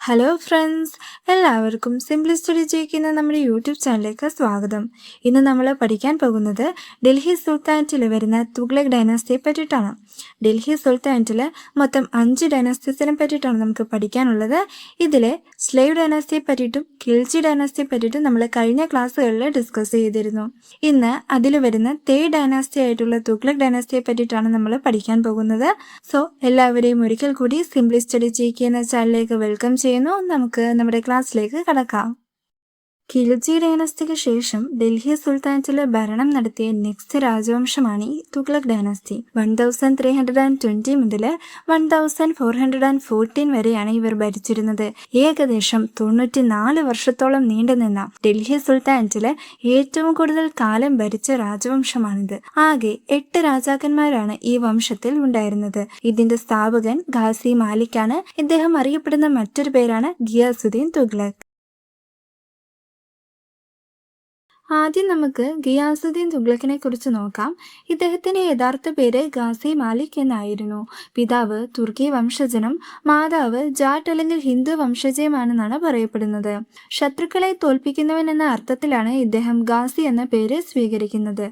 Hello friends, എല്ലാവർക്കും simply study ചെയ്യുന്ന നമ്മുടെ യൂട്യൂബ് ചാനലിലേക്ക് സ്വാഗതം. ഇന്ന് നമ്മൾ പഠിക്കാൻ പോകുന്നത് ഡൽഹി സുൽത്താനറ്റിൽ വരുന്ന തുഗ്ലക് ഡൈനാസ്റ്റിയെ പറ്റിയിട്ടാണ്. ഡൽഹി സുൽത്താനറ്റിൽ മൊത്തം 5 ഡൈനാസ്റ്റീസിനെ പറ്റിയിട്ടാണ് നമുക്ക് പഠിക്കാനുള്ളത്. ഇതിലെ സ്ലേവ് ഡൈനാസ്റ്റിയെ പറ്റിയിട്ടും ഖിൽജി ഡൈനാസ്റ്റിയെ പറ്റിയിട്ടും നമ്മൾ കഴിഞ്ഞ ക്ലാസ്സുകളിൽ ഡിസ്കസ് ചെയ്തിരുന്നു. ഇന്ന് അതിൽ വരുന്ന തേർഡ് ഡൈനാസ്റ്റി ആയിട്ടുള്ള തുഗ്ലക് ഡൈനാസ്റ്റിയെ പറ്റിയിട്ടാണ് നമ്മൾ പഠിക്കാൻ പോകുന്നത്. സോ എല്ലാവരെയും ഒരിക്കൽ കൂടി സിംപ്ലി സ്റ്റഡി ചെയ്യുന്ന ചാനലിലേക്ക് വെൽക്കം ചെയ്യുന്നു. നമുക്ക് നമ്മുടെ ക്ലാസ്സിലേക്ക് കടക്കാം. ഖിൽജി ഡൈനസ്റ്റിക്ക് ശേഷം ഡൽഹി സുൽത്താനറ്റിൽ ഭരണം നടത്തിയ നെക്സ്റ്റ് രാജവംശമാണ് ഈ തുഗ്ലക് ഡൈനസ്റ്റി. 1320 മുതൽ 1414 വരെയാണ് ഇവർ ഭരിച്ചിരുന്നത്. ഏകദേശം 94 വർഷത്തോളം നീണ്ടുനിന്ന ഡൽഹി സുൽത്താനറ്റിലെ ഏറ്റവും കൂടുതൽ കാലം ഭരിച്ച രാജവംശമാണിത്. ആകെ 8 രാജാക്കന്മാരാണ് ഈ വംശത്തിൽ ഉണ്ടായിരുന്നത്. ഇതിന്റെ സ്ഥാപകൻ ഗാസി മാലിക്കാണ്. ഇദ്ദേഹം അറിയപ്പെടുന്ന മറ്റൊരു പേരാണ് ഗിയാസുദ്ദീൻ തുഗ്ലക്. ആദ്യം നമുക്ക് ഗിയാസുദ്ദീൻ തുഗ്ലക്കിനെ കുറിച്ച് നോക്കാം. ഇദ്ദേഹത്തിന്റെ യഥാർത്ഥ പേര് ഗാസി മാലിക് എന്നായിരുന്നു. പിതാവ് തുർക്കി വംശജനും മാതാവ് ജാട്ട് അല്ലെങ്കിൽ ഹിന്ദു വംശജയുമാണെന്നാണ് പറയപ്പെടുന്നത്. ശത്രുക്കളെ തോൽപ്പിക്കുന്നവൻ എന്ന അർത്ഥത്തിലാണ് ഇദ്ദേഹം ഗാസി എന്ന പേര് സ്വീകരിക്കുന്നത്.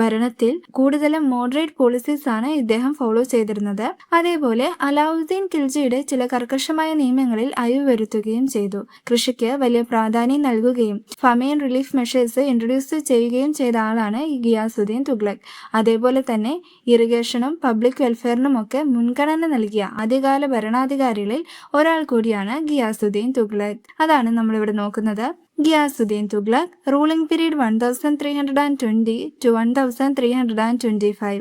ഭരണത്തിൽ കൂടുതലും മോഡറേറ്റ് പോളിസീസ് ആണ് ഇദ്ദേഹം ഫോളോ ചെയ്തിരുന്നത്. അതേപോലെ അലാവുദ്ദീൻ ഖിൽജിയുടെ ചില കർക്കശമായ നിയമങ്ങളിൽ അയവ് വരുത്തുകയും ചെയ്തു. കൃഷിക്ക് വലിയ പ്രാധാന്യം നൽകുകയും ഫമൈൻ റിലീഫ് മെഷേഴ്സ് ഇൻട്രൊഡ്യൂസ് ചെയ്യുകയും ചെയ്ത ആളാണ് ഈ ഗിയാസുദ്ദീൻ തുഗ്ലക്. അതേപോലെ തന്നെ ഇറിഗേഷനും പബ്ലിക് വെൽഫെയറിനും ഒക്കെ മുൻഗണന നൽകിയ ആദ്യകാല ഭരണാധികാരികളിൽ ഒരാൾ കൂടിയാണ് ഗിയാസുദ്ദീൻ തുഗ്ലക്. അതാണ് നമ്മളിവിടെ നോക്കുന്നത്. Ghiyasuddin Tughlaq, ruling period 1320 to 1325.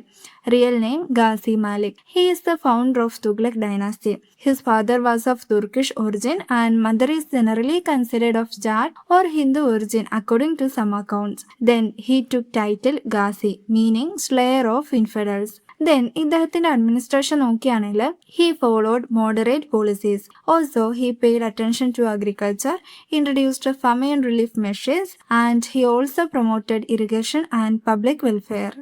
Real name Ghazi Malik. He is the founder of Tughlaq Dynasty. His father was of Turkish origin and mother is generally considered of Jat or Hindu origin according to some accounts. Then he took title Ghazi, meaning slayer of infidels. Then ഇദ്ദേഹത്തിന്റെ administration നോക്കിയാണെങ്കിൽ he followed moderate policies. Also he paid attention to agriculture, introduced famine relief measures, and he also promoted irrigation and public welfare.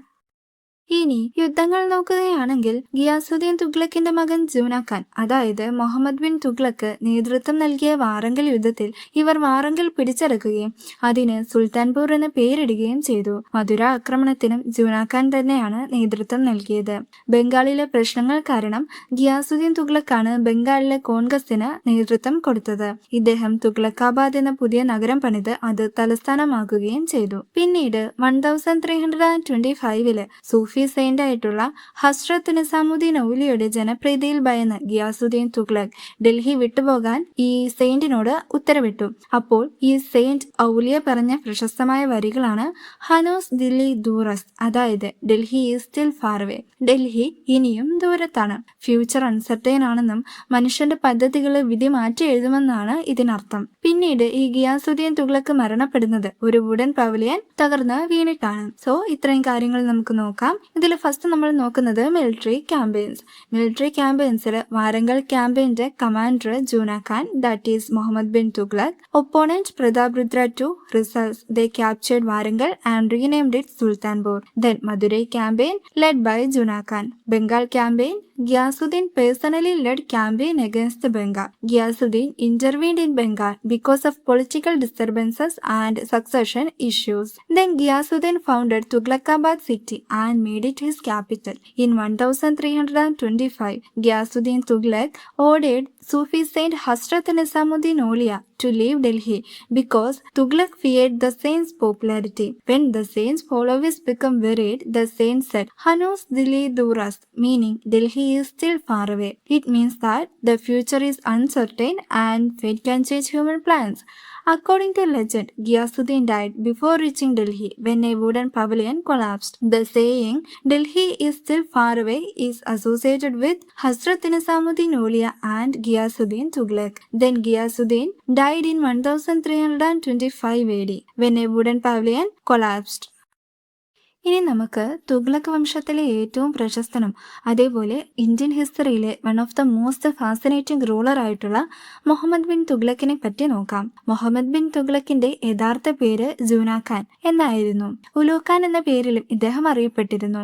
ഇനി യുദ്ധങ്ങൾ നോക്കുകയാണെങ്കിൽ ഗിയാസുദ്ദീൻ തുഗ്ലക്കിന്റെ മകൻ ജൂനാഖാൻ, അതായത് Muhammad bin Tughlaq നേതൃത്വം നൽകിയ വാറങ്കൽ യുദ്ധത്തിൽ ഇവർ വാറങ്കൽ പിടിച്ചെടുക്കുകയും അതിന് സുൽത്താൻപൂർ എന്ന പേരിടുകയും ചെയ്തു. മധുര ആക്രമണത്തിനും ജൂനാഖാൻ തന്നെയാണ് നേതൃത്വം നൽകിയത്. ബംഗാളിലെ പ്രശ്നങ്ങൾ കാരണം ഗിയാസുദ്ദീൻ തുഗ്ലക്കാണ് ബംഗാളിലെ കോൺഗ്രസിന് നേതൃത്വം കൊടുത്തത്. ഇദ്ദേഹം തുഗ്ലക്കാബാദ് എന്ന പുതിയ നഗരം പണിത് അത് തലസ്ഥാനമാക്കുകയും ചെയ്തു. പിന്നീട് 1325 സൂഫി സെയിന്റ് ആയിട്ടുള്ള ഹസ്രത്ത് നിസാമുദ്ദീൻ ഔലിയുടെ ജനപ്രീതിയിൽ ഭയന്ന് ഗിയാസുദ്ദീൻ തുഗ്ലക് ഡൽഹി വിട്ടുപോകാൻ ഈ സെയിന്റിനോട് ഉത്തരവിട്ടു. അപ്പോൾ ഈ സെയിന്റ് ഔലിയ പറഞ്ഞ പ്രശസ്തമായ വരികളാണ് ഹനോസ് ദില്ലി ദൂറസ്, അതായത് Delhi is still far away, Delhi ഇനിയും ദൂരത്താണ്. ഫ്യൂച്ചർ അൺസർട്ടൈൻ ആണെന്നും മനുഷ്യന്റെ പദ്ധതികൾ വിധി മാറ്റി എഴുതുമെന്നാണ് ഇതിനർത്ഥം. പിന്നീട് ഈ ഗിയാസുദ്ദീൻ തുഗ്ലക്ക് മരണപ്പെടുന്നത് ഒരു വുഡൻ പവലിയൻ തകർന്ന് വീണിട്ടാണ്. സോ ഇത്രയും കാര്യങ്ങൾ നമുക്ക് നോക്കാം. ഇതിൽ ഫസ്റ്റ് നമ്മൾ നോക്കുന്നത് മിലിറ്ററി ക്യാമ്പയിൻസ്. മിലിറ്ററി ക്യാമ്പയിൻസിൽ വാരങ്കൽ ക്യാമ്പയിന്റെ commander ജൂനാഖാൻ, that is Muhammad bin Tughlaq. Opponent പ്രതാപരുദ്ര to. Results, they captured Warangal and renamed it Sultanpur. Then Madurai campaign led by Junakhan. Bengal campaign, Ghiyasuddin personally led campaign against Bengal. Ghiyasuddin intervened in Bengal because of political disturbances and succession issues. Then Ghiyasuddin founded Tughlaqabad city and made it his capital. In 1325, Ghiyasuddin Tughlaq ordered Sufi saint Hasrat Nizamuddin Auliya to leave Delhi because Tughlaq feared the saint's popularity. When the saint's followers became worried, the saint said, Hanus Dili Duras, meaning Delhi is still far away. It means that the future is uncertain and fate can change human plans. According to legend, Ghiyasuddin died before reaching Delhi when a wooden pavilion collapsed. The saying, Delhi is still far away, is associated with Hazrat Nizamuddin Auliya and Ghiyasuddin Tughlaq. Then Ghiyasuddin died in 1325 AD when a wooden pavilion collapsed. ഇനി നമുക്ക് തുഗ്ലക് വംശത്തിലെ ഏറ്റവും പ്രശസ്തനും അതേപോലെ Indian ഹിസ്റ്ററിയിലെ one of the most fascinating ruler ആയിട്ടുള്ള മുഹമ്മദ് ബിൻ തുഗ്ലക്കിനെ പറ്റി നോക്കാം. മുഹമ്മദ് ബിൻ തുഗ്ലക്കിന്റെ യഥാർത്ഥ പേര് ജൂനാ ഖാൻ എന്നായിരുന്നു. ഉലൂഖ് ഖാൻ എന്ന പേരിലും ഇദ്ദേഹം അറിയപ്പെട്ടിരുന്നു.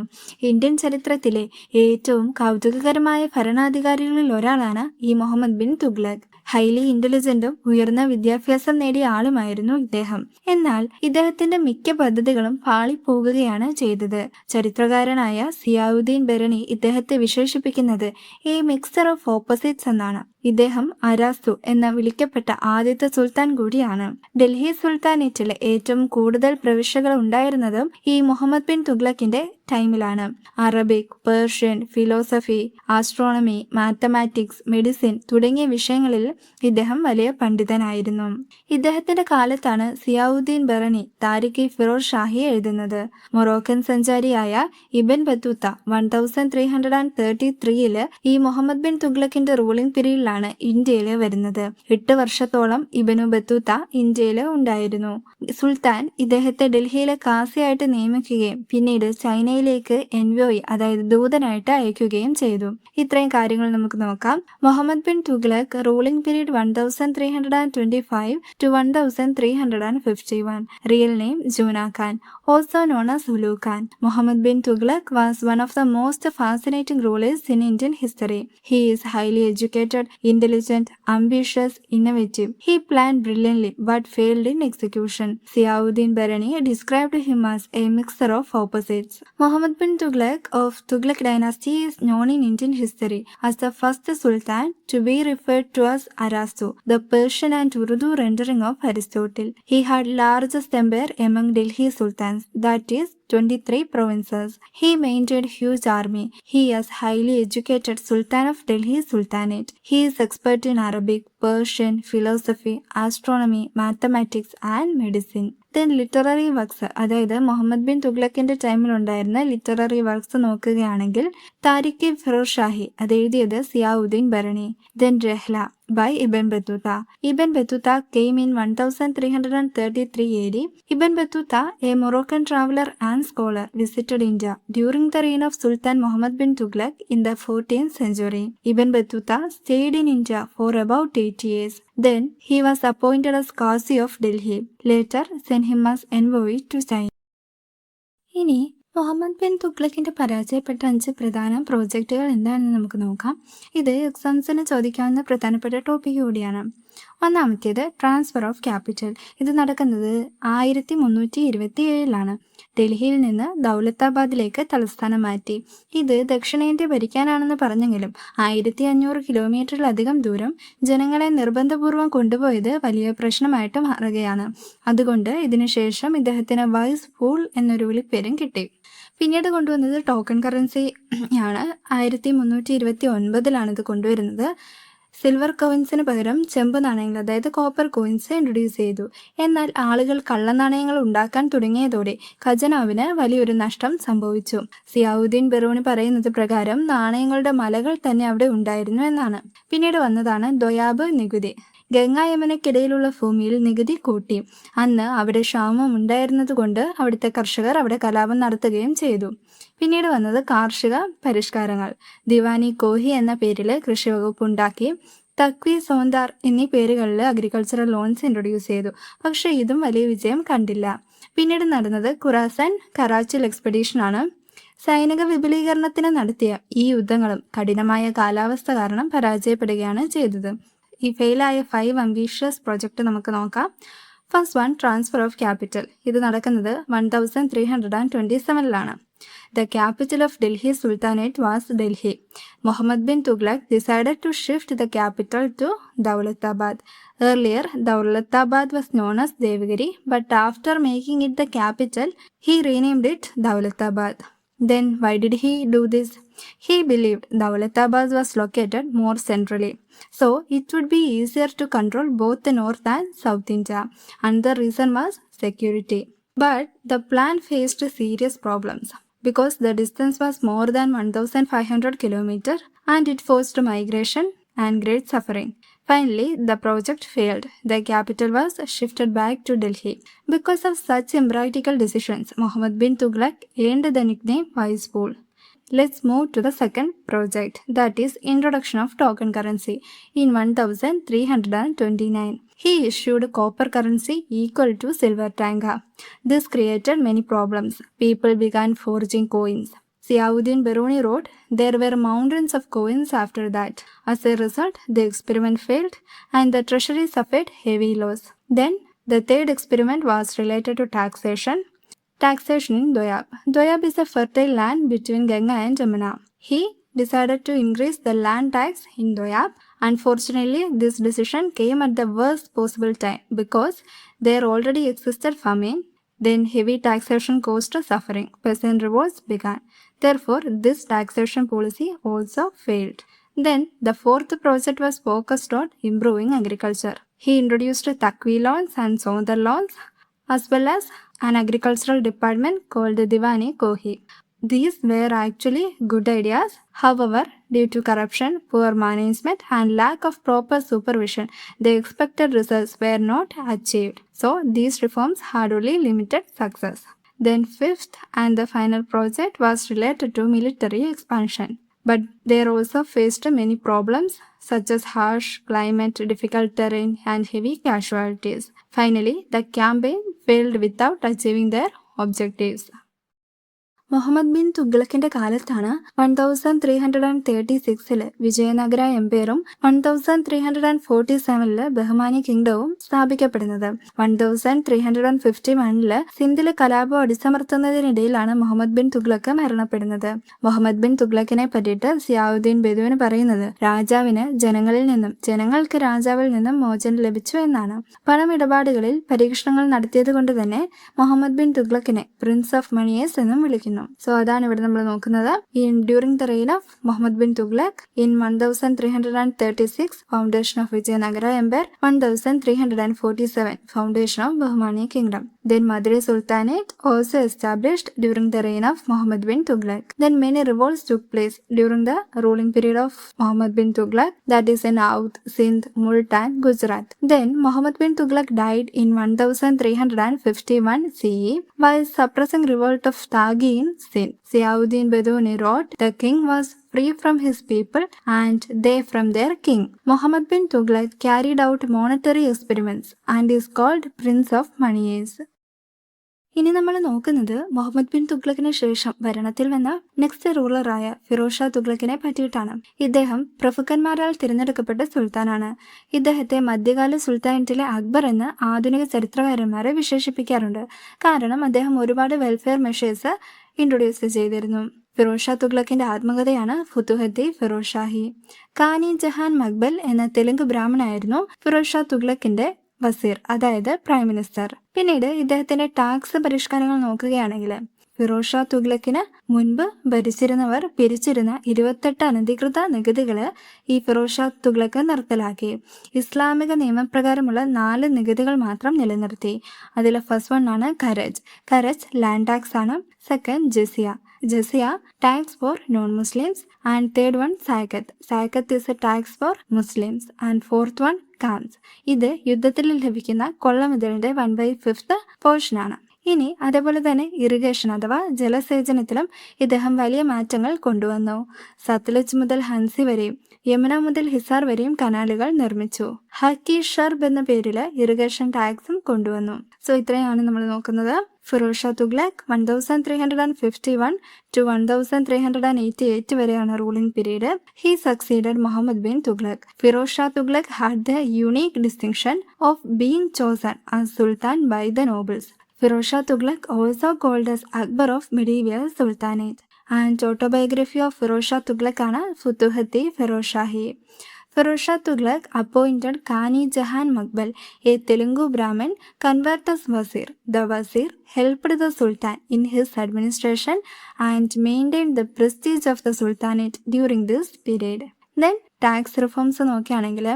ഇന്ത്യൻ ചരിത്രത്തിലെ ഏറ്റവും കൗതുകകരമായ ഭരണാധികാരികളിൽ ഒരാളാണ് ഈ മുഹമ്മദ് ബിൻ തുഗ്ലക്. ഹൈലി ഇന്റലിജന്റും ഉയർന്ന വിദ്യാഭ്യാസം നേടിയ ആളുമായിരുന്നു ഇദ്ദേഹം. എന്നാൽ ഇദ്ദേഹത്തിന്റെ മിക്ക പദ്ധതികളും പാളിപ്പോകുകയാണ് ചെയ്തത്. ചരിത്രകാരനായ സിയാവുദ്ദീൻ ബെറണി ഇദ്ദേഹത്തെ വിശേഷിപ്പിക്കുന്നത് എ മിക്സർ ഓഫ് ഓപ്പോസിറ്റ്സ് എന്നാണ്. ഇദ്ദേഹം അരാസ്തു എന്ന വിളിക്കപ്പെട്ട ആദ്യത്തെ സുൽത്താൻ കൂടിയാണ്. ഡൽഹി സുൽത്താനേറ്റിലെ ഏറ്റവും കൂടുതൽ പ്രവിശ്യകൾ ഉണ്ടായിരുന്നതും ഈ മുഹമ്മദ് ബിൻ തുഗ്ലക്കിന്റെ ടൈമിലാണ്. Arabic, Persian, philosophy, astronomy, mathematics, medicine തുടങ്ങിയ വിഷയങ്ങളിൽ ഇദ്ദേഹം വലിയ പണ്ഡിതനായിരുന്നു. ഇദ്ദേഹത്തിന്റെ കാലത്താണ് സിയാവുദ്ദീൻ ബെറണി താരിഖ് ഫിറോസ് ഷാഹി എഴുതുന്നത്. മൊറോക്കൻ സഞ്ചാരിയായ ഇബൻ ബത്തൂത്ത 1333 ഈ മുഹമ്മദ് ബിൻ തുഗ്ലക്കിന്റെ റൂളിംഗ് പീരീഡിലാണ് ഇന്ത്യയിൽ വരുന്നത്. 8 വർഷത്തോളം ഇബനു ബത്തൂത്ത ഇന്ത്യയിൽ ഉണ്ടായിരുന്നു. സുൽത്താൻ ഇദ്ദേഹത്തെ ഡൽഹിയിലെ കാസിയായിട്ട് നിയമിക്കുകയും പിന്നീട് ചൈനയിലേക്ക് എൻവോയ് അതായത് ദൂതനായിട്ട് അയക്കുകയും ചെയ്തു. ഇത്രയും കാര്യങ്ങൾ നമുക്ക് നോക്കാം. Muhammad bin Tughlaq ruling period 1325 to 1351. Real name Juna Khan, also known as Ulugh Khan. Muhammad bin Tughlaq was one of the most fascinating rulers in Indian history. He is highly educated, intelligent, ambitious, innovative. He planned brilliantly but failed in execution. Ziauddin Barani described him as a mixture of opposites. Muhammad bin Tughlaq of TUGHLAQ Dynasty is known in Indian history as the first Sultan to be referred to as Arastu, the Persian and Urdu rendering of Aristotle. He had largest empire among Delhi sultans, that is 23 provinces. He maintained huge army. He is highly educated Sultan of Delhi Sultanate. He is expert in Arabic, Persian, philosophy, astronomy, mathematics and medicine. Then literary works, അതായത് മുഹമ്മദ് ബിൻ തുഗ്ലക്കിന്റെ ടൈമിലുണ്ടായിരുന്ന literary works നോക്കുകയാണെങ്കിൽ താരിഖ് ഫിറോസ് ഷാഹി അത് എഴുതിയത് Ziauddin Barani. Then Rihla by Ibn Battuta. Ibn Battuta came in 1333 AD. Ibn Battuta, a Moroccan traveler and scholar, visited India during the reign of Sultan Muhammad bin Tughlaq in the 14th century. Ibn Battuta stayed in India for about 8 years. Then he was appointed as Qazi of Delhi. Later sent him as envoy to China. ഇനി മുഹമ്മദ് ബിൻ തുഗ്ലക്കിന്റെ പരാജയപ്പെട്ട 5 പ്രധാന പ്രോജക്റ്റുകൾ എന്താണെന്ന് നമുക്ക് നോക്കാം. ഇത് എക്സാംസിന് ചോദിക്കാവുന്ന പ്രധാനപ്പെട്ട topic കൂടിയാണ്. ഒന്നാമത്തേത് ട്രാൻസ്ഫർ ഓഫ് ക്യാപിറ്റൽ. ഇത് നടക്കുന്നത് 1327 ഡൽഹിയിൽ നിന്ന് ദൗലത്താബാദിലേക്ക് തലസ്ഥാനം മാറ്റി. ഇത് ദക്ഷിണേന്ത്യ ഭരിക്കാനാണെന്ന് പറഞ്ഞെങ്കിലും 1500 കിലോമീറ്ററിലധികം ദൂരം ജനങ്ങളെ നിർബന്ധപൂർവ്വം കൊണ്ടുപോയത് വലിയ പ്രശ്നമായിട്ട് മാറുകയാണ്. അതുകൊണ്ട് ഇതിനുശേഷം ഇദ്ദേഹത്തിന് വൈസ് ഫൂൾ എന്നൊരു വിളിപ്പേരും കിട്ടി. പിന്നീട് കൊണ്ടുവന്നത് ടോക്കൺ കറൻസി ആണ്. 1329 ഇത് കൊണ്ടുവരുന്നത്. സിൽവർ കോയിൻസിന് പകരം ചെമ്പ് നാണയങ്ങൾ അതായത് കോപ്പർ കോയിൻസ് ഇൻട്രൊഡ്യൂസ് ചെയ്തു. എന്നാൽ ആളുകൾ കള്ളനാണയങ്ങൾ ഉണ്ടാക്കാൻ തുടങ്ങിയതോടെ ഖജനാവിന് വലിയൊരു നഷ്ടം സംഭവിച്ചു. സിയാവുദ്ദീൻ ബറൂണി പറയുന്നത് പ്രകാരം നാണയങ്ങളുടെ മലകൾ തന്നെ അവിടെ ഉണ്ടായിരുന്നു എന്നാണ്. പിന്നീട് വന്നതാണ് ദൊയാബ് നികുതി. ഗംഗാ യമുനയ്ക്കിടയിലുള്ള ഭൂമിയിൽ നികുതി കൂട്ടി. അന്ന് അവിടെ ക്ഷാമം ഉണ്ടായിരുന്നത് കൊണ്ട് അവിടുത്തെ കർഷകർ അവിടെ കലാപം നടത്തുകയും ചെയ്തു. പിന്നീട് വന്നത് കാർഷിക പരിഷ്കാരങ്ങൾ. ദിവാനി കോഹി എന്ന പേരിൽ കൃഷി വകുപ്പ് ഉണ്ടാക്കി. തക്വി സോന്താർ എന്നീ പേരുകളിൽ അഗ്രികൾച്ചറൽ ലോൺസ് ഇൻട്രൊഡ്യൂസ് ചെയ്തു. പക്ഷേ ഇതും വലിയ വിജയം കണ്ടില്ല. പിന്നീട് നടന്നത് ഖുറാസൻ കറാച്ചിൽ എക്സ്പെഡീഷനാണ്. സൈനിക വിപുലീകരണത്തിന് നടത്തിയ ഈ യുദ്ധങ്ങളും കഠിനമായ കാലാവസ്ഥ കാരണം പരാജയപ്പെടുകയാണ് ചെയ്തത്. ഈ ഫെയിലായ 5 അംബീഷ്യസ് പ്രൊജക്റ്റ് നമുക്ക് നോക്കാം. First one, transfer of capital. ഇത് നടക്കുന്നത് 1327 The capital of Delhi Sultanate was Delhi. Muhammad bin Tughlaq decided to shift the capital to Dawlatabad. Earlier, Dawlatabad was known as Devagiri, but after making it the capital, he renamed it Dawlatabad. Then why did he do this? He believed Dawlatabad was located more centrally, so it would be easier to control both the north and south India. Another reason was security. But the plan faced serious problems because the distance was more than 1500 kilometers and it forced migration and great suffering. Finally, the project failed. The capital was shifted back to Delhi. Because of such impractical decisions, Muhammad bin Tughlaq earned the nickname Wise Fool. Let's move to the second project, that is introduction of token currency in 1329. He issued copper currency equal to silver tanga. This created many problems. People began forging coins. Ziauddin Biruni wrote, there were mountains of coins after that. As a result, the experiment failed and the treasury suffered heavy loss. Then, the third experiment was related to taxation. Taxation in Doyab. Doyab is a fertile land between Ganga and Jamuna. He decided to increase the land tax in Doyab. Unfortunately, this decision came at the worst possible time because there already existed famine. Then heavy taxation caused suffering. Peasant revolts began. Therefore, this taxation policy also failed. Then, the fourth project was focused on improving agriculture. He introduced Takvi loans and Sondar loans, as well as an agricultural department called Diwani Kohi. These were actually good ideas. However, due to corruption, poor management, and lack of proper supervision, the expected results were not achieved. So, these reforms had only limited success. Then, fifth and the final project was related to military expansion. But they also faced many problems such as harsh climate, difficult terrain, and heavy casualties. Finally, the campaign failed without achieving their objectives. Muhammad bin തുഗ്ലക്കിന്റെ കാലത്താണ് 1336 വിജയനഗര എംപയറും 1347 ബഹ്മാനി കിങ്ഡവും സ്ഥാപിക്കപ്പെടുന്നത്. 1351 സിന്ധിലെ കലാപം അടിച്ചമർത്തുന്നതിനിടയിലാണ് Muhammad bin Tughlaq മരണപ്പെടുന്നത്. മുഹമ്മദ് ബിൻ തുഗ്ലക്കിനെ പറ്റിയിട്ട് സിയാവുദ്ദീൻ ബെദുവിന് പറയുന്നത്, രാജാവിന് ജനങ്ങളിൽ നിന്നും ജനങ്ങൾക്ക് രാജാവിൽ നിന്നും മോചനം ലഭിച്ചു എന്നാണ്. പണമിടപാടുകളിൽ പരീക്ഷണങ്ങൾ നടത്തിയത് കൊണ്ട് തന്നെ മുഹമ്മദ് ബിൻ തുഗ്ലക്കിനെ പ്രിൻസ് ഓഫ് മണിയേഴ്സ് എന്നും വിളിക്കുന്നു. സോ അതാണ് ഇവിടെ നമ്മൾ നോക്കുന്നത്. During the reign of Muhammad bin Tughlaq in 1336 foundation of Vijayanagara empire, 1347 foundation of Bahmani kingdom. Then Madurai Sultanate also established during the reign of Muhammad bin Tughlaq. Then many revolts took place during the ruling period of Muhammad bin Tughlaq, that is in Oudh, Sindh, Multan, Gujarat. Then Muhammad bin Tughlaq died in 1351 CE while suppressing revolt of Taghi in Sindh. Ziauddin Bedouini wrote, the king was free from his people and they from their king. Muhammad bin Tughlaq carried out monetary experiments and is called Prince of Moneyers. ഇനി നമ്മൾ നോക്കുന്നത് Muhammad bin തുഗ്ലക്കിന് ശേഷം ഭരണത്തിൽ വന്ന next റൂളറായ Firoz Shah തുഗ്ലക്കിനെ പറ്റിയിട്ടാണ്. ഇദ്ദേഹം പ്രഭുക്കന്മാരാൽ തിരഞ്ഞെടുക്കപ്പെട്ട സുൽത്താനാണ്. ഇദ്ദേഹത്തെ മധ്യകാല സുൽത്താനറ്റിലെ അക്ബർ എന്ന് ആധുനിക ചരിത്രകാരന്മാരെ വിശേഷിപ്പിക്കാറുണ്ട്. കാരണം അദ്ദേഹം ഒരുപാട് വെൽഫെയർ മെഷേഴ്സ് ഇൻട്രൊഡ്യൂസ് ചെയ്തിരുന്നു. ഫിറോസ് ഷാ തുഗ്ലക്കിന്റെ ആത്മകഥയാണ് ഫുതുഹത്തി ഫിറോസ് ഷാഹി. കാനി ജഹാൻ മക്ബൽ എന്ന തെലുങ്ക് ബ്രാഹ്മണായിരുന്നു ഫിറോസ് ഷാ തുഗ്ലക്കിന്റെ വസീർ, അതായത് പ്രൈം മിനിസ്റ്റർ. പിന്നീട് ഇദ്ദേഹത്തിന്റെ ടാക്സ് പരിഷ്കാരങ്ങൾ നോക്കുകയാണെങ്കിൽ ഫിറോസ് ഷാ തുഗ്ലക്കിന് മുൻപ് ഭരിച്ചിരുന്നവർ പിരിച്ചിരുന്ന 28 അനധികൃത നികുതികള് ഈ ഫിറോസ് ഷാ തുഗ്ലക്ക് നിർത്തലാക്കി. ഇസ്ലാമിക നിയമപ്രകാരമുള്ള 4 നികുതികൾ മാത്രം നിലനിർത്തി. അതിലെ ഫസ്റ്റ് വൺ ആണ് ഖരജ്. ഖരജ് ലാൻഡ് ടാക്സ് ആണ്. Second Jaziya tax for non Muslims. And third one Zakat is a tax for Muslims. And fourth one Khams. ഇത് യുദ്ധത്തിൽ ലഭിക്കുന്ന കൊള്ളമുതലിന്റെ 1/5 പോർഷനാണ്. ഇനി അതേപോലെ തന്നെ ഇറിഗേഷൻ അഥവാ ജലസേചനത്തിലും ഇദ്ദേഹം വലിയ മാറ്റങ്ങൾ കൊണ്ടുവന്നു. സത്ലജ് മുതൽ ഹൻസി വരെയും യമുന മുതൽ ഹിസാർ വരെയും കനാലുകൾ നിർമ്മിച്ചു. ഹക്കി ഷർബ് എന്ന പേരില് ഇറിഗേഷൻ ടാക്സും കൊണ്ടുവന്നു. സോ ഇത്രയാണ് നമ്മൾ നോക്കുന്നത്. ഫിറോസ് ഷാ തുഗ്ലക് 1351 to 1388 വരെയാണ് ruling period. He succeeded Muhammad bin Tughlaq. Firoz Shah Tughlaq had the unique distinction of being chosen as sultan by the nobles. Firoz Shah Tughlaq, also called as Akbar of medieval Sultanate. And autobiography of Firoz Shah Tughlaq ആണ് ഫുതുഹത്തി Firoz Shahi. Firoz Shah Tughlaq appointed Kani Jahan Makbal, a Telugu Brahmin, convert as Wazir. The Wazir helped the Sultan in his administration and maintained the prestige of the Sultanate during this period. Then tax reforms നോക്കുകയാണെങ്കിൽ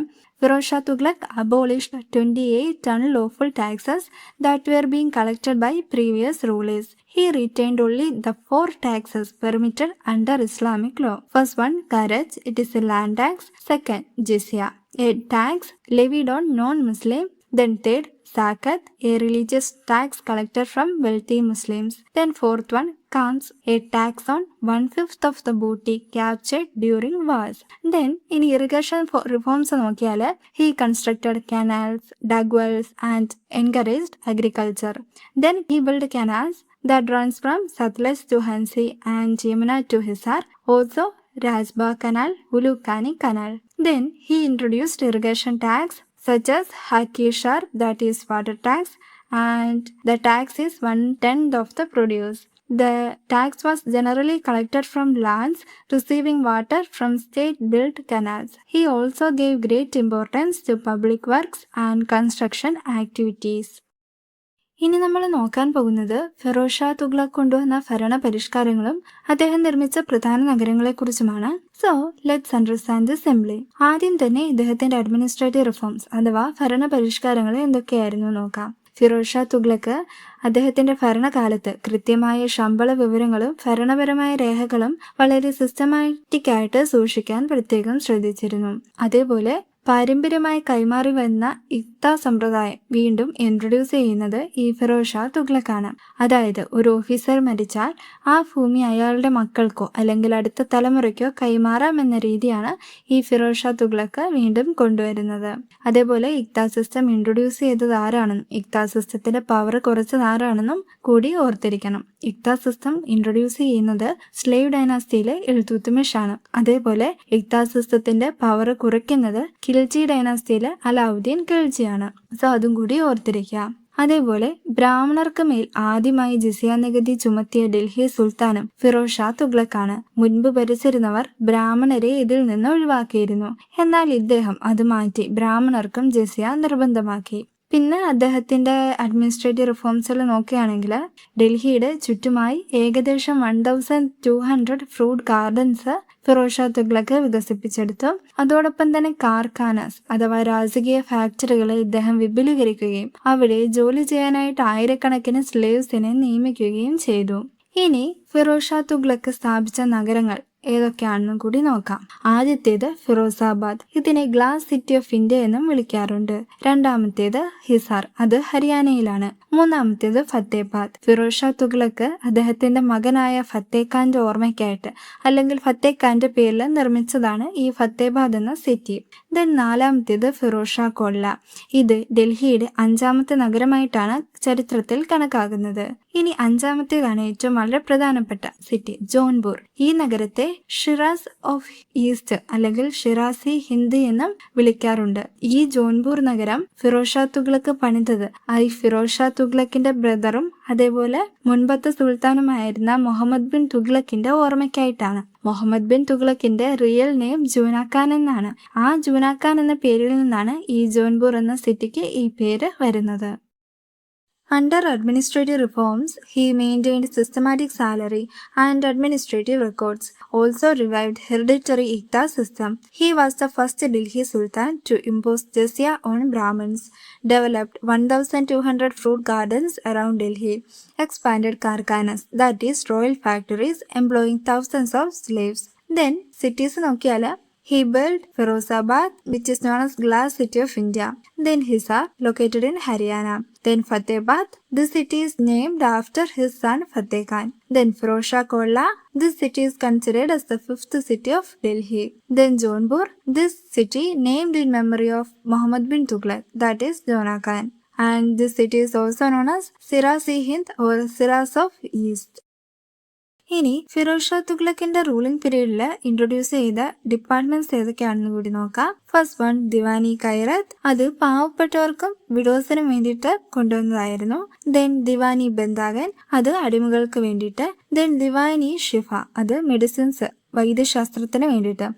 Firoz Shah Tughlaq abolished 28 unlawful taxes that were being collected by previous rulers. He retained only the 4 taxes permitted under Islamic law. First one, Kharaj, it is a land tax. Second, Jizya, a tax levied on non-Muslim. Then third, zakat, a religious tax collected from wealthy Muslims. Then fourth one, khans, a tax on 1/5 of the booty captured during wars. Then in irrigation reforms നോക്കിയാൽ he constructed canals, dug wells and encouraged agriculture. Then he built canals that runs from Satluj to Hansi and Yamuna to Hisar. Also Rajbagh Canal, Ulukani Canal. Then he introduced irrigation tax such as Hakishar, that is water tax, and the tax is 1/10 of the produce. The tax was generally collected from lands receiving water from state-built canals. He also gave great importance to public works and construction activities. ഇനി നമ്മൾ നോക്കാൻ പോകുന്നത് ഫിറോസ് ഷാ തുഗ്ലക് കൊണ്ടുവന്ന ഭരണ പരിഷ്കാരങ്ങളും അദ്ദേഹം നിർമ്മിച്ച പ്രധാന നഗരങ്ങളെക്കുറിച്ചുമാണ്. So let's understand this simply. ആദ്യം തന്നെ ഇദ്ദേഹത്തിന്റെ അഡ്മിനിസ്ട്രേറ്റീവ് റിഫോംസ് അഥവാ ഭരണ പരിഷ്കാരങ്ങൾ എന്തൊക്കെയായിരുന്നു നോക്കാം. ഫിറോസ് ഷാ തുഗ്ലക് അദ്ദേഹത്തിന്റെ ഭരണകാലത്ത് കൃത്യമായ ശമ്പള വിവരങ്ങളും ഭരണപരമായ രേഖകളും വളരെ സിസ്റ്റമാറ്റിക് ആയിട്ട് സൂക്ഷിക്കാൻ പ്രത്യേകം ശ്രദ്ധിച്ചിരുന്നു. അതേപോലെ പാരമ്പര്യമായി കൈമാറി വന്ന ഇക്ത സമ്പ്രദായം വീണ്ടും ഇൻട്രൊഡ്യൂസ് ചെയ്യുന്നത് ഈ ഫിറോസ് ഷാ തുഗ്ലക്കാണ്. അതായത് ഒരു ഓഫീസർ മരിച്ചാൽ ആ ഭൂമി അയാളുടെ മക്കൾക്കോ അല്ലെങ്കിൽ അടുത്ത തലമുറയ്ക്കോ കൈമാറാമെന്ന രീതിയാണ് ഈ ഫിറോസ് ഷാ തുഗ്ലക്ക് വീണ്ടും കൊണ്ടുവരുന്നത്. അതേപോലെ ഇക്ത സിസ്റ്റം ഇൻട്രൊഡ്യൂസ് ചെയ്തത് ആരാണെന്നും ഇക്ത സിസ്റ്റത്തിന്റെ പവർ കുറച്ചത് ആരാണെന്നും കൂടി ഓർത്തിരിക്കണം. ഇക്ത സിസ്റ്റം ഇൻട്രൊഡ്യൂസ് ചെയ്യുന്നത് സ്ലേവ് ഡൈനാസ്റ്റിയിലെ ഇൽതുത്മിഷ് ആണ്. അതേപോലെ ഇക്ത സിസ്റ്റത്തിന്റെ പവർ കുറയ്ക്കുന്നത് ഖിൽജി ഡൈനാസ്റ്റിയിലെ അലാവുദ്ദീൻ ഖിൽജിയാണ്. സോ അതും കൂടി ഓർത്തിരിക്കാം. അതേപോലെ ബ്രാഹ്മണർക്ക് മേൽ ആദ്യമായി ജിസിയ നികുതി ചുമത്തിയ ഡൽഹി സുൽത്താനും ഫിറോസ് ഷാ തുഗ്ലക്കാണ്. മുൻപ് ഭരിച്ചിരുന്നവർ ബ്രാഹ്മണരെ ഇതിൽ നിന്ന് ഒഴിവാക്കിയിരുന്നു. എന്നാൽ ഇദ്ദേഹം അത് മാറ്റി ബ്രാഹ്മണർക്കും ജിസിയ നിർബന്ധമാക്കി. പിന്നെ അദ്ദേഹത്തിന്റെ അഡ്മിനിസ്ട്രേറ്റീവ് റിഫോംസിൽ നോക്കുകയാണെങ്കിൽ ഡൽഹിയുടെ ചുറ്റുമായി ഏകദേശം 1200 ഫ്രൂട്ട് ഗാർഡൻസ് ഫിറോസ് ഷാ തുഗ്ലക്ക് വികസിപ്പിച്ചെടുത്തു. അതോടൊപ്പം തന്നെ കാർഖാനാസ് അഥവാ രാജകീയ ഫാക്ടറികളെ ഇദ്ദേഹം വിപുലീകരിക്കുകയും അവിടെ ജോലി ചെയ്യാനായിട്ട് ആയിരക്കണക്കിന് സ്ലേവ്സിനെ നിയമിക്കുകയും ചെയ്തു. ഇനി ഫിറോസ് ഷാ തുഗ്ലക്ക് സ്ഥാപിച്ച നഗരങ്ങൾ ഏതൊക്കെയാണെന്നും കൂടി നോക്കാം. ആദ്യത്തേത് ഫിറോസാബാദ്, ഇതിനെ ഗ്ലാസ് സിറ്റി ഓഫ് ഇന്ത്യ എന്നും വിളിക്കാറുണ്ട്. രണ്ടാമത്തേത് ഹിസാർ, അത് ഹരിയാനയിലാണ്. മൂന്നാമത്തേത് ഫത്തേബാദ്. ഫിറോസ് ഷാ തുഗ്ലക്ക് അദ്ദേഹത്തിന്റെ മകനായ ഫത്തേ ഖാന്റെ ഓർമ്മയ്ക്കായിട്ട് അല്ലെങ്കിൽ ഫത്തേ ഖാന്റെ പേരിൽ നിർമ്മിച്ചതാണ് ഈ ഫത്തേബാദ് എന്ന സിറ്റി. ദെൻ നാലാമത്തേത് ഫിറോസ് ഷാ കൊള്ള, ഇത് ഡൽഹിയുടെ 5ാമത്തെ നഗരമായിട്ടാണ് ചരിത്രത്തിൽ കണക്കാക്കുന്നത്. ഇനി 5ാമത്തേതാണ് ഏറ്റവും വളരെ പ്രധാനപ്പെട്ട സിറ്റി, ജോൺപൂർ. ഈ നഗരത്തെ ഷിറാസ് ഓഫ് ഈസ്റ്റ് അല്ലെങ്കിൽ ഷിറാസി ഹിന്ദ് എന്നും വിളിക്കാറുണ്ട്. ഈ ജോൺപൂർ നഗരം ഫിറോസ് ഷാ തുഗ്ലക്ക് പണിതത് ഫിറോസ് ഷാ തുഗ്ലക്കിന്റെ ബ്രദറും അതേപോലെ മുൻപത്തെ സുൽത്താനുമായിരുന്ന മുഹമ്മദ് ബിൻ തുഗ്ലക്കിന്റെ ഓർമ്മയ്ക്കായിട്ടാണ്. മുഹമ്മദ് ബിൻ തുഗ്ലക്കിന്റെ റിയൽ നെയിം ജൂനാഖാൻ എന്നാണ്. ആ ജൂനാഖാൻ എന്ന പേരിൽ നിന്നാണ് ഈ ജോൺപൂർ എന്ന സിറ്റിക്ക് ഈ പേര് വരുന്നത്. Under administrative reforms, he maintained systematic salary and administrative records, also revived hereditary Iqta system. He was the first Delhi Sultan to impose jizya on Brahmins, developed 1200 fruit gardens around Delhi, expanded karkhanas, that is royal factories employing thousands of slaves. Then cities നോക്കിയാൽ he built Firozabad, which is known as Glass City of India. Then Hisar, located in Haryana. Then Fatehbad, this city is named after his son Fateh Khan. Then Firoz Shah Kolla, this city is considered as the 5th city of Delhi. Then Jaunpur, this city named in memory of Muhammad bin Tughlaq, that is Jona Khan. And this city is also known as Siras-e-Hind or Siras of East. ഇനി Firoz Shah തുഗ്ലക്കിന്റെ ruling പീരീഡിൽ introduce ചെയ്ത departments ഏതൊക്കെയാണെന്ന് കൂടി നോക്കാം. First one Deewani ഖൈറത്ത്, അത് പാവപ്പെട്ടവർക്കും വിഡോസിനും വേണ്ടിയിട്ട് കൊണ്ടുവന്നതായിരുന്നു. Then Deewani ബന്ദാഗൻ, അത് അടിമകൾക്ക് വേണ്ടിയിട്ട്. ദെൻ ദിവാനി ഷിഫ, അത് മെഡിസിൻസ് വൈദ്യശാസ്ത്രത്തിന് വേണ്ടിയിട്ട്.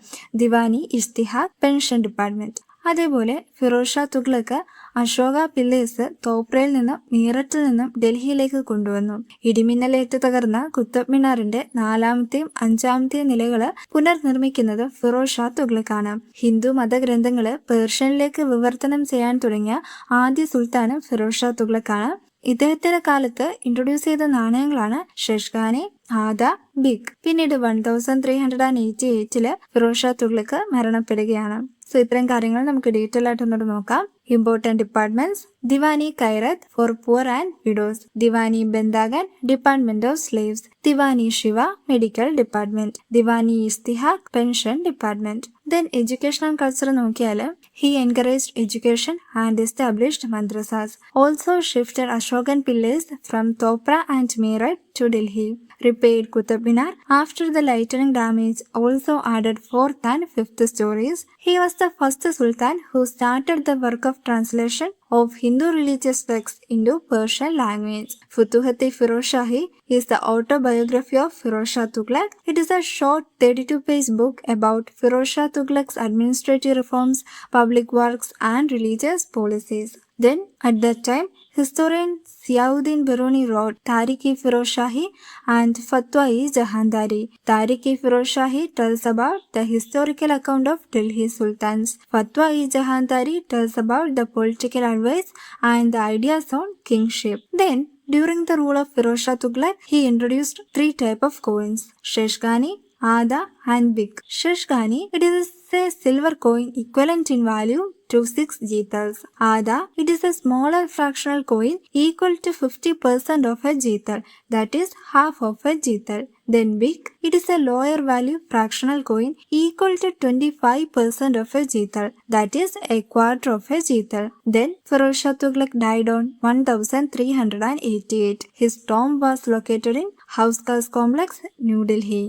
Deewani ഇഷ്തിഹാദ്, pension department. അതേപോലെ ഫിറോസ് ഷാ തുഗ്ലക്ക് അശോക പില്ലേഴ്സ് തോപ്രയിൽ നിന്നും മീററ്റിൽ നിന്നും ഡൽഹിയിലേക്ക് കൊണ്ടുവന്നു. ഇടിമിന്നലേറ്റ് തകർന്ന കുത്തബ് മിനാറിന്റെ 4ാമത്തെയും 5ാമത്തെയും നിലകള് പുനർനിർമ്മിക്കുന്നത് ഫിറോസ് ഷാ തുഗ്ലക്കാണ്. ഹിന്ദു മതഗ്രന്ഥങ്ങള് പേർഷ്യനിലേക്ക് വിവർത്തനം ചെയ്യാൻ തുടങ്ങിയ ആദ്യ സുൽത്താനും ഫിറോസ് ഷാ തുഗ്ലക്കാണ്. ഇദ്ദേഹത്തിന്റെ കാലത്ത് ഇൻട്രൊഡ്യൂസ് ചെയ്ത നാണയങ്ങളാണ് ഷെഷ്ഖാനി, ആദ, ബിഗ്. പിന്നീട് 1388 ഫിറോസ് ഷാ തുഗ്ലക്ക് മരണപ്പെടുകയാണ്. സോ ഇത്രയും കാര്യങ്ങൾ നമുക്ക് ഡീറ്റെയിൽ ആയിട്ട് ഒന്നുകൂടെ നോക്കാം. Important departments: Diwani Khairat for poor and widows, Diwani Bandagan department of slaves, Diwani Shifa medical department, Diwani Istihqaq pension department. Then education and culture നോക്കിയാൽ he encouraged education and established madrasas. Also shifted Ashokan pillars from Topra and Meerut to Delhi. Repaired Qutub Minar after the lightning damage. Also added 4th and 5th stories. He was the first Sultan who started the work of translation of Hindu religious texts into Persian language. Futuhat-e Firozshahi is the autobiography of Firoz Shah Tughlaq. It is a short 32-page book about Firoz Shah Tughlaq's administrative reforms, public works and religious policies. Then, at that time, historian Ziauddin Baruni wrote Tariq-e-Firozshahi and Fatwa-e-Jahandari. Tariq-e-Firozshahi tells about the historical account of Delhi Sultans. Fatwa-e-Jahandari tells about the political advice and the ideas on kingship. Then, during the rule of Firoz Shah Tughlaq, he introduced 3 types of coins: Sheshgani, Ada and Bik. Sheshgani, it is a silver coin equivalent in value to 6 jeetals. Ada, it is a smaller fractional coin equal to 50% of a jeetal, that is half of a jeetal. Then Bik, it is a lower value fractional coin equal to 25% of a jeetal, that is a quarter of a jeetal. Then Firoz Shah Tughlaq died on 1388. His tomb was located in House Complex, New Delhi.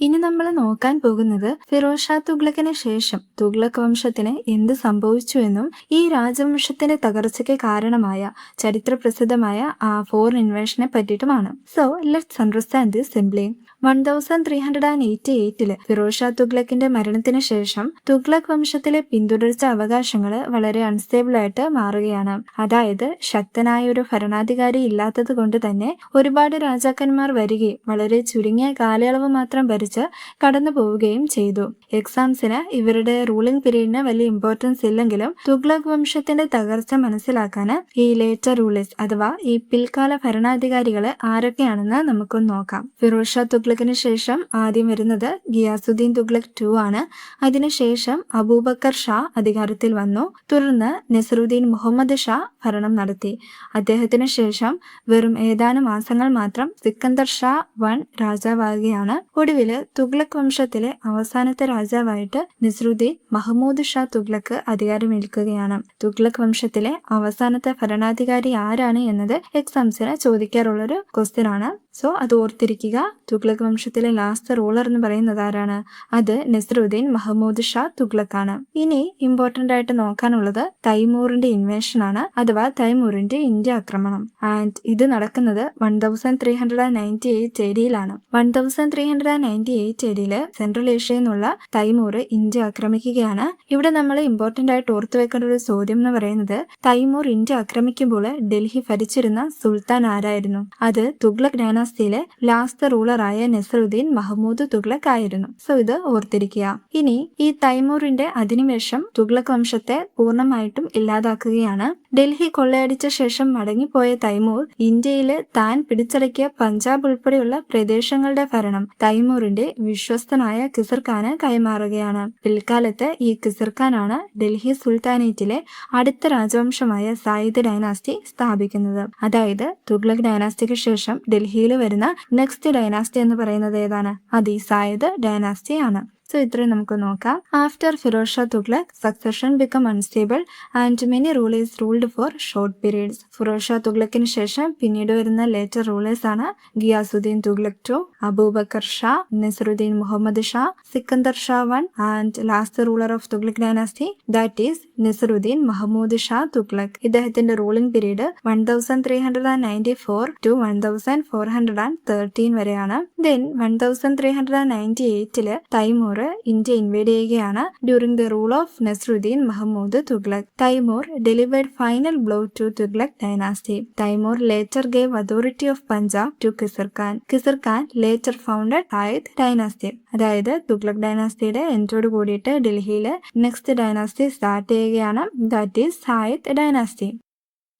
ഇനി നമ്മൾ നോക്കാൻ പോകുന്നത് ഫിറോസ് ഷാ തുഗ്ലക്കിന് ശേഷം തുഗ്ലക് വംശത്തിന് എന്ത് സംഭവിച്ചു എന്നും ഈ രാജവംശത്തിന്റെ തകർച്ചയ്ക്ക് കാരണമായ ചരിത്ര പ്രസിദ്ധമായ ആ ഫോറിൻ ഇൻവേഷനെ പറ്റിയിട്ടുമാണ്. So let's understand this simply. 1388 Firoz Shah തുഗ്ലക്കിന്റെ മരണത്തിന് ശേഷം തുഗ്ലക് വംശത്തിലെ പിന്തുടർച്ച അവകാശങ്ങൾ വളരെ അൺസ്റ്റേബിൾ ആയിട്ട് മാറുകയാണ്. അതായത് ശക്തനായ ഒരു ഭരണാധികാരി ഇല്ലാത്തത് കൊണ്ട് തന്നെ ഒരുപാട് രാജാക്കന്മാർ വരികയും വളരെ ചുരുങ്ങിയ കാലയളവ് മാത്രം ഭരിച്ച് കടന്നു പോവുകയും ചെയ്തു. എക്സാംസിന് ഇവരുടെ റൂളിംഗ് പീരീഡിന് വലിയ ഇമ്പോർട്ടൻസ് ഇല്ലെങ്കിലും തുഗ്ലക് വംശത്തിന്റെ തകർച്ച മനസ്സിലാക്കാൻ ഈ ലേറ്റർ റൂളേഴ്സ് അഥവാ ഈ പിൽക്കാല ഭരണാധികാരികൾ ആരൊക്കെയാണെന്ന് നമുക്കൊന്ന് നോക്കാം. ഫിറോസ് ഷാ തുഗ്ലക്കിന് ശേഷം ആദ്യം വരുന്നത് ഗിയാസുദ്ദീൻ തുഗ്ലക് 2 ആണ്. അതിനുശേഷം അബൂബക്കർ ഷാ അധികാരത്തിൽ വന്നു. തുടർന്ന് നസറുദ്ദീൻ മുഹമ്മദ് ഷാ ഭരണം നടത്തി. അദ്ദേഹത്തിന് ശേഷം വെറും ഏതാനും മാസങ്ങൾ മാത്രം സിക്കന്ദർ ഷാ 1 രാജാവാകുകയാണ്. ഒടുവില് തുഗ്ലക് വംശത്തിലെ അവസാനത്തെ രാജാവായിട്ട് നസറുദ്ദീൻ മഹ്മൂദ് ഷാ തുഗ്ലക്ക് അധികാരമേൽക്കുകയാണ്. തുഗ്ലക് വംശത്തിലെ അവസാനത്തെ ഭരണാധികാരി ആരാണ് എന്നത് എക്സാംസിന് ചോദിക്കാറുള്ളൊരു ക്വസ്റ്റ്യൻ ആണ്. സോ അത് ഓർത്തിരിക്കുക. തുഗ്ലക് വംശത്തിലെ ലാസ്റ്റ് റൂളർ എന്ന് പറയുന്നത് ആരാണ്? അത് നസറുദ്ദീൻ മഹ്മൂദ് ഷാ തുഗ്ലക് ആണ്. ഇനി ഇമ്പോർട്ടന്റ് ആയിട്ട് നോക്കാനുള്ളത് തൈമൂറിന്റെ ഇൻവേഷൻ ആണ്, അഥവാ തൈമൂറിന്റെ ഇന്ത്യ ആക്രമണം. ആൻഡ് ഇത് നടക്കുന്നത് 1398 AD-യിലാണ്. 1398 AD-യില് സെൻട്രൽ ഏഷ്യയിൽ നിന്നുള്ള തൈമൂർ ഇന്ത്യ ആക്രമിക്കുകയാണ്. ഇവിടെ നമ്മൾ ഇമ്പോർട്ടന്റ് ആയിട്ട് ഓർത്തു വെക്കേണ്ട ഒരു ചോദ്യം എന്ന് പറയുന്നത് തൈമൂർ ഇന്ത്യ ആക്രമിക്കുമ്പോൾ ഡൽഹി ഭരിച്ചിരുന്ന സുൽത്താൻ ആരായിരുന്നു? അത് തുഗ്ലക് ഡൈനാസ്റ്റിയിലെ ലാസ്റ്റ് റൂളറായ നസറുദ്ദീൻ മഹ്മൂദ് തുഗ്ലക് ആയിരുന്നു. സോ ഇത് ഓർത്തിരിക്കുക. ഇനി ഈ തൈമൂറിന്റെ അധിനിവേശം തുഗ്ലക് വംശത്തെ പൂർണ്ണമായിട്ടും ഇല്ലാതാക്കുകയാണ്. ഡൽഹി കൊള്ളയടിച്ച ശേഷം മടങ്ങിപ്പോയ തൈമൂർ ഇന്ത്യയില് താൻ പിടിച്ചടക്കിയ പഞ്ചാബ് ഉൾപ്പെടെയുള്ള പ്രദേശങ്ങളുടെ ഭരണം തൈമൂറിന്റെ വിശ്വസ്തനായ കിസർ ഖാന് കൈമാറുകയാണ്. പിൽക്കാലത്ത് ഈ കിസർ ഖാനാണ് ഡൽഹി സുൽത്താനേറ്റിലെ അടുത്ത രാജവംശമായ സായിദ് ഡൈനാസ്റ്റി സ്ഥാപിക്കുന്നത്. അതായത് തുഗ്ലക് ഡൈനാസ്റ്റിക്ക് ശേഷം ഡൽഹിയിൽ വരുന്ന നെക്സ്റ്റ് ഡൈനാസ്റ്റി എന്ന് പറയുന്നത് ഏതാണ്? അത് ഈ സായിദ് ഡൈനാസ്റ്റി ആണ്. സോ ഇത്രയും നമുക്ക് നോക്കാം. After Firoz Shah Tughlaq succession become unstable and many rulers ruled for short periods. Firoz Shah തുഗ്ലക്കിന് ശേഷം പിന്നീട് വരുന്ന ലേറ്റർ റൂളേഴ്സ് ആണ് Ghiyasuddin Tughlaq 2, Abubakar Shah, Nasaruddin Muhammad Shah, Sikandar Shah 1 and last ruler of Tughlaq dynasty that is Nasaruddin Mahmood Shah Tughlaq. ഇദ്ദേഹത്തിന്റെ റൂളിംഗ് പീരീഡ് 1394 to 1413 വരെയാണ്. ദെൻ 1398 തൈമൂർ ഇന്ത്യ ഇൻവേഡ് ചെയ്യുകയാണ് during the rule of Nasaruddin Mahmood Tughlaq. Taimur delivered final blow to Tughlaq dynasty. Timur later gave authority of Punjab to Khizr Khan. Khizr Khan later founded Sayyid dynasty. അതായത് തുഗ്ലക് ഡൈനാസ്റ്റിയുടെ എൻഡോട് കൂടിയിട്ട് ഡൽഹിയിൽ next dynasty start ചെയ്യുകയാണ്. That is Sayyid dynasty.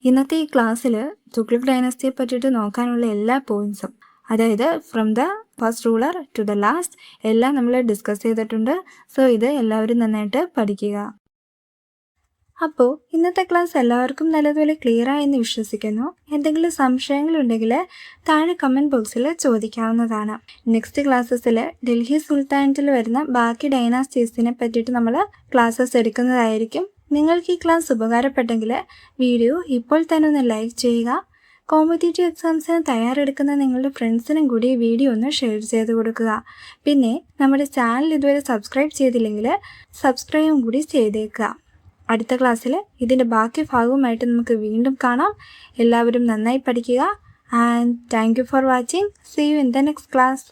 ഇന്നത്തെ ഈ ക്ലാസ്സിൽ തുഗ്ലക് ഡൈനാസ്റ്റിയെ പറ്റിയിട്ട് നോക്കാനുള്ള എല്ലാ പോയിന്റ്സും അതായത് from the first ruler to the last എല്ലാം നമ്മൾ ഡിസ്കസ് ചെയ്തിട്ടുണ്ട്. സോ ഇത് എല്ലാവരും നന്നായിട്ട് പഠിക്കുക. അപ്പോൾ ഇന്നത്തെ ക്ലാസ് എല്ലാവർക്കും നല്ലതുപോലെ ക്ലിയർ ആയെന്ന് വിശ്വസിക്കുന്നു. എന്തെങ്കിലും സംശയങ്ങളുണ്ടെങ്കിൽ താഴെ കമൻറ്റ് ബോക്സിൽ ചോദിക്കാവുന്നതാണ്. നെക്സ്റ്റ് ക്ലാസ്സസിൽ ഡൽഹി സുൽത്താനറ്റിൽ വരുന്ന ബാക്കി ഡൈനാസ്റ്റീസിനെ പറ്റിയിട്ട് നമ്മൾ ക്ലാസ്സസ് എടുക്കുന്നതായിരിക്കും. നിങ്ങൾക്ക് ഈ ക്ലാസ് ഉപകാരപ്പെട്ടെങ്കിൽ വീഡിയോ ഇപ്പോൾ തന്നെ ഒന്ന് ലൈക്ക് ചെയ്യുക. കോമ്പറ്റേറ്റീവ് എക്സാംസിന് തയ്യാറെടുക്കുന്ന നിങ്ങളുടെ ഫ്രണ്ട്സിനും കൂടി വീഡിയോ ഒന്ന് ഷെയർ ചെയ്ത് കൊടുക്കുക. പിന്നെ നമ്മുടെ ചാനൽ ഇതുവരെ സബ്സ്ക്രൈബ് ചെയ്തില്ലെങ്കിൽ സബ്സ്ക്രൈബും കൂടി ചെയ്തേക്കുക. അടുത്ത ക്ലാസ്സിൽ ഇതിൻ്റെ ബാക്കി ഭാഗവുമായിട്ട് നമുക്ക് വീണ്ടും കാണാം. എല്ലാവരും നന്നായി പഠിക്കുക. And thank you for watching. See you in the next class.